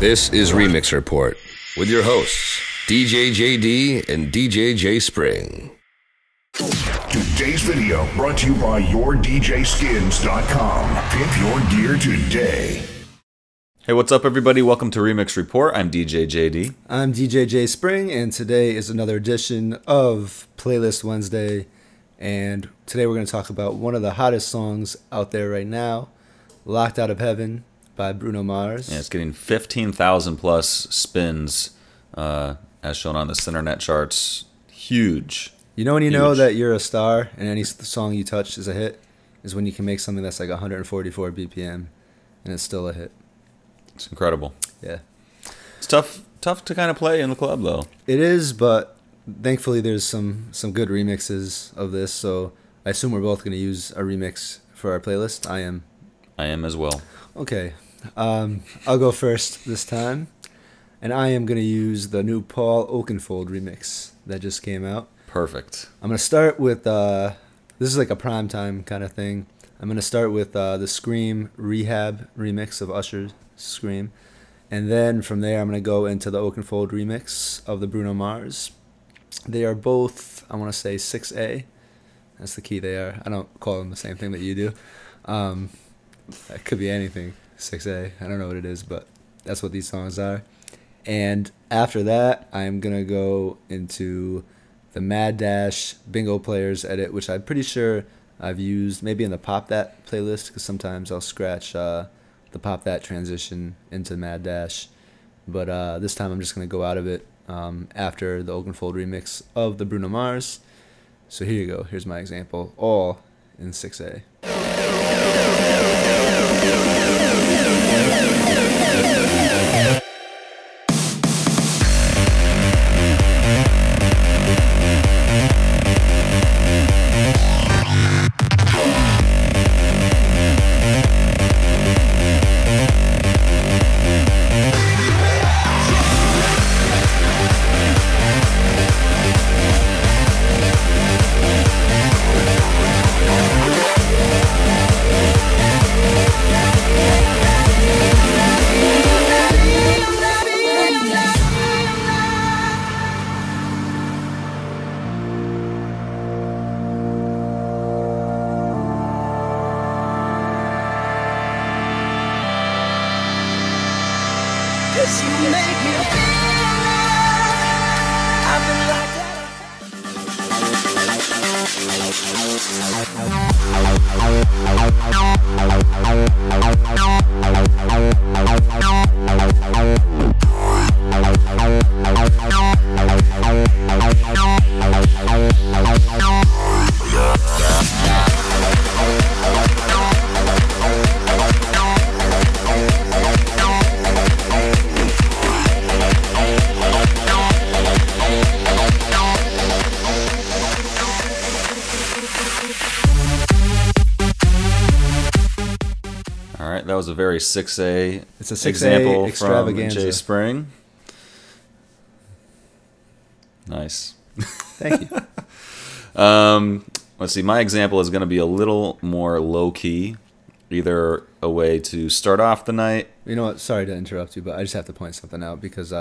This is Remix Report with your hosts, DJ JD and DJ J Spring. Today's video brought to you by YourDJSkins.com. Pimp your gear today. Hey, what's up, everybody? Welcome to Remix Report. I'm DJ JD. I'm DJ J Spring, and today is another edition of Playlist Wednesday. And today we're going to talk about one of the hottest songs out there right now, Locked Out of Heaven by Bruno Mars. Yeah, it's getting 15,000 plus spins, as shown on the internet charts. Huge. You know when you know that you're a star and any song you touch is a hit? Is when you can make something that's like 144 BPM and it's still a hit. It's incredible. Yeah. It's tough to kind of play in the club, though. It is, but thankfully there's some good remixes of this, so I assume we're both going to use a remix for our playlist. I am as well. Okay. I'll go first this time, and I am going to use the new Oakenfold remix that just came out. Perfect. I'm going to start with, this is like a primetime kind of thing. I'm going to start with the Scream Rehab remix of Usher's Scream, and then from there I'm going to go into the Oakenfold remix of the Bruno Mars. They are both, I want to say, 6A. That's the key they are. I don't call them the same thing that you do. That could be anything. 6A. I don't know what it is, but that's what these songs are. And after that, I'm going to go into the Mad Dash Bingo Players edit, which I'm pretty sure I've used maybe in the Pop That playlist, because sometimes I'll scratch the Pop That transition into Mad Dash. But this time I'm just going to go out of it after the Oakenfold remix of the Bruno Mars. So here you go. Here's my example, all in 6A. That was a very 6A. It's a 6A example extravaganza. From J Spring. Nice. Thank you. Let's see. My example is going to be a little more low key. Either a way to start off the night. You know what? Sorry to interrupt you, but I just have to point something out because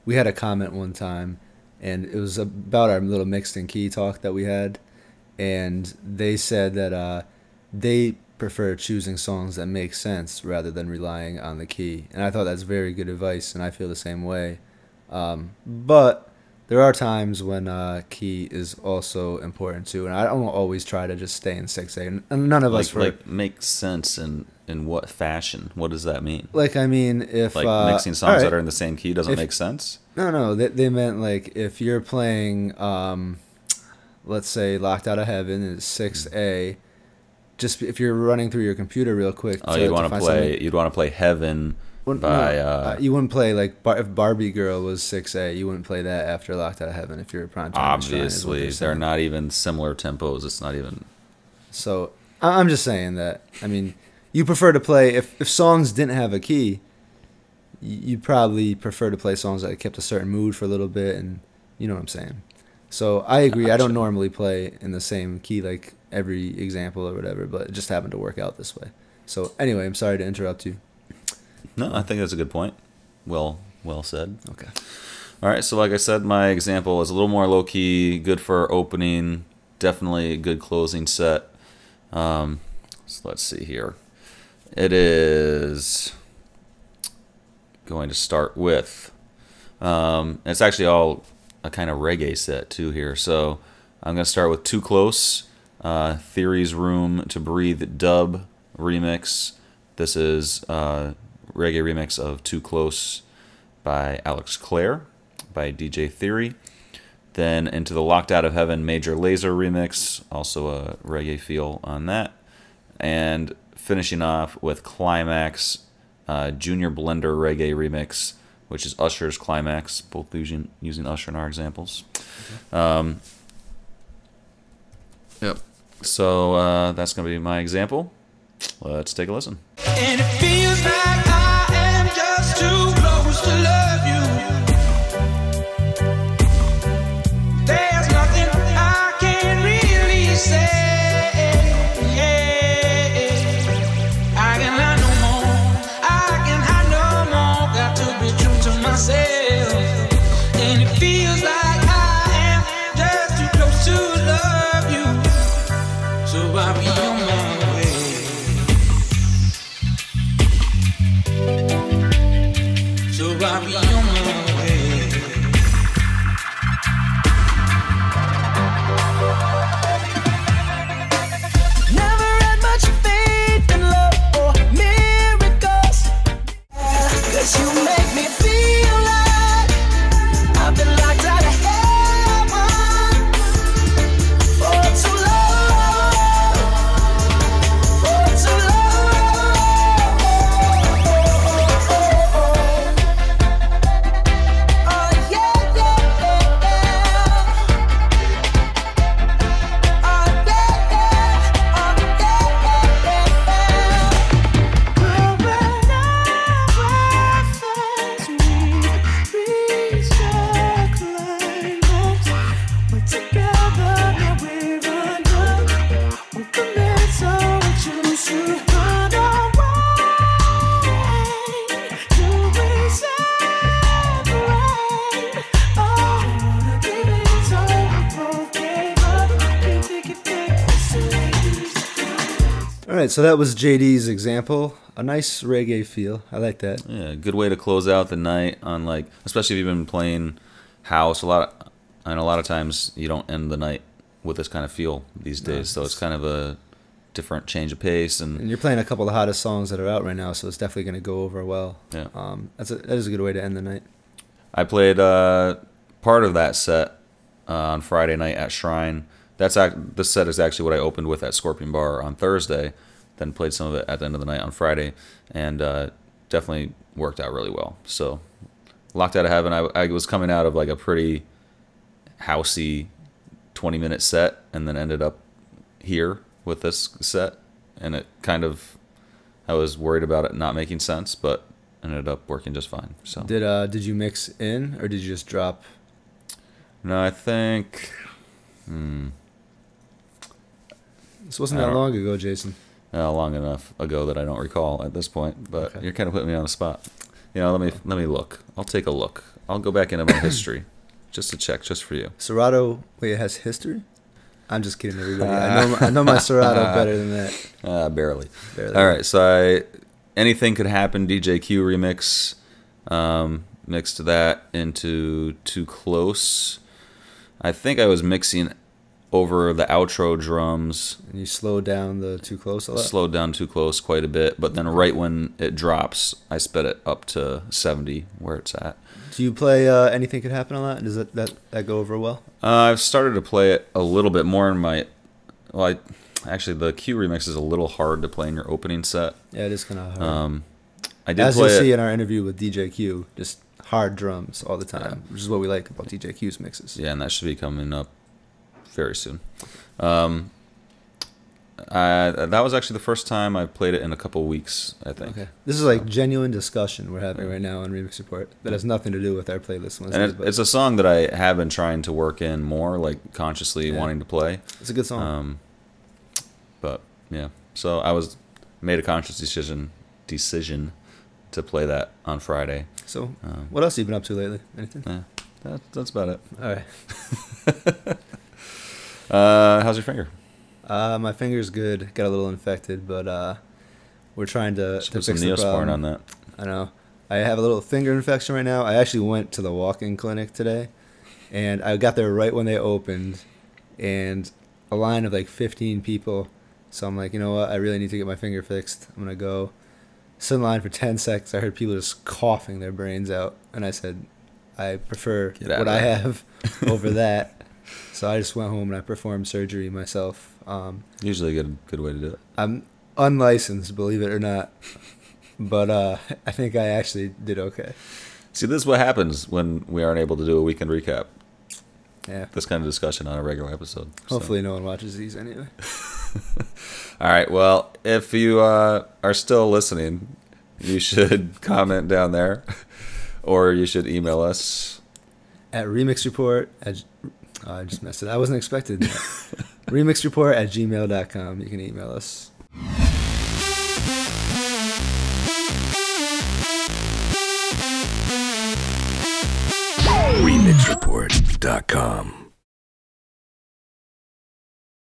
we had a comment one time, and it was about our little mixed and key talk that we had, and they said that they prefer choosing songs that make sense rather than relying on the key. And I thought that's very good advice, and I feel the same way. But there are times when key is also important too, and I don't always try to just stay in 6A. And none of us make sense in what fashion? What does that mean? Like, I mean, if mixing songs that are in the same key doesn't make sense. No, they meant like if you're playing, let's say, Locked Out of Heaven is 6A. Just if you're running through your computer real quick. You'd want to play Heaven by. You wouldn't play like if Barbie Girl was 6A. You wouldn't play that after Locked Out of Heaven if you're a prime time. Obviously, they're not even similar tempos. It's not even. So I'm just saying that. I mean, you prefer to play if songs didn't have a key. You'd probably prefer to play songs that kept a certain mood for a little bit, and you know what I'm saying. So I agree. Gotcha. I don't normally play in the same key like every example or whatever, but it just happened to work out this way. So anyway, I'm sorry to interrupt you. No, I think that's a good point. Well said. Okay. All right, so like I said, my example is a little more low-key, good for opening, definitely a good closing set. So let's see here. It is going to start with, it's actually all a kind of reggae set too here. So I'm going to start with Too Close, Theory's Room to Breathe dub remix. This is a reggae remix of Too Close by Alex Clare, by DJ Theory. Then into the Locked Out of Heaven Major Lazer remix, also a reggae feel on that. And finishing off with Climax, Junior Blender reggae remix, which is Usher's Climax, both using Usher in our examples. Yep. So that's going to be my example. Let's take a listen. And it feels like I am just too close to love you. There's nothing I can really say. I can hide no more. I can hide no more. Got to be true to myself. And it feels like I am just too close to love you. So I'll be on my way. So I'll be on my way. Never had much faith in love or miracles, 'cause you make me feel like I've been locked out of heaven for too long, for too long. Oh yeah, yeah, yeah. Oh yeah, yeah. Oh All right, so that was JD's example. A nice reggae feel. I like that. Yeah, good way to close out the night on, like, especially if you've been playing house a lot. And a lot of times you don't end the night with this kind of feel these days. So it's kind of a different change of pace. And you're playing a couple of the hottest songs that are out right now, so it's definitely going to go over well. Yeah. That is a good way to end the night. I played part of that set on Friday night at Shrine. This set is actually what I opened with at Scorpion Bar on Thursday. Then played some of it at the end of the night on Friday, and definitely worked out really well. So, Locked Out of Heaven, I was coming out of like a pretty housey 20-minute set, and then ended up here with this set, and it kind of, I was worried about it not making sense, but ended up working just fine. So Did you mix in, or did you just drop? No, I think. This wasn't that long ago, Jason. Long enough ago that I don't recall at this point, but Okay. You're kind of putting me on the spot. Let me look. I'll take a look. I'll go back into my history just to check, just for you. Serato, wait, it has history? I'm just kidding, everybody. I know my Serato better than that. Barely. Barely. All right, so Anything Could Happen DJQ remix, mixed that into Too Close. I think I was mixing over the outro drums. And you slowed down the Too Close a lot? Slowed down Too Close quite a bit, but then right when it drops, I sped it up to 70 where it's at. Do you play Anything Could Happen a lot? Does that go over well? I've started to play it a little bit more in my... Well, actually, the Q remix is a little hard to play in your opening set. Yeah, it is kind of hard. I did As play you'll it. see in our interview with DJ Q, just hard drums all the time, which is what we like about DJ Q's mixes. Yeah, and that should be coming up very soon. That was actually the first time I played it in a couple weeks, I think. Okay. This is like genuine discussion we're having right now on Remix Report that has nothing to do with our playlist. And it's a song that I have been trying to work in more, like consciously wanting to play. It's a good song. But yeah, so I made a conscious decision to play that on Friday. So, what else have you been up to lately? Anything? Yeah, that's about it. All right. How's your finger? My finger's good. Got a little infected, but we're trying to Put fix some the Neosporin problem. on that. I know. I have a little finger infection right now. I actually went to the walk-in clinic today, and I got there right when they opened, and a line of like 15 people. So I'm like, you know what? I really need to get my finger fixed. I'm going to go. Sit in line for 10 seconds. I heard people just coughing their brains out, and I said, I prefer what I have over that. So I just went home and I performed surgery myself. Usually a good way to do it. I'm unlicensed, believe it or not, but I think I actually did okay. See, this is what happens when we aren't able to do a weekend recap. Yeah. This kind of discussion on a regular episode. Hopefully no one watches these anyway. All right. Well, if you are still listening, you should comment down there, or you should email us At remixreport at I just messed it. I wasn't expecting that. remixreport@gmail.com. You can email us. Remixreport.com.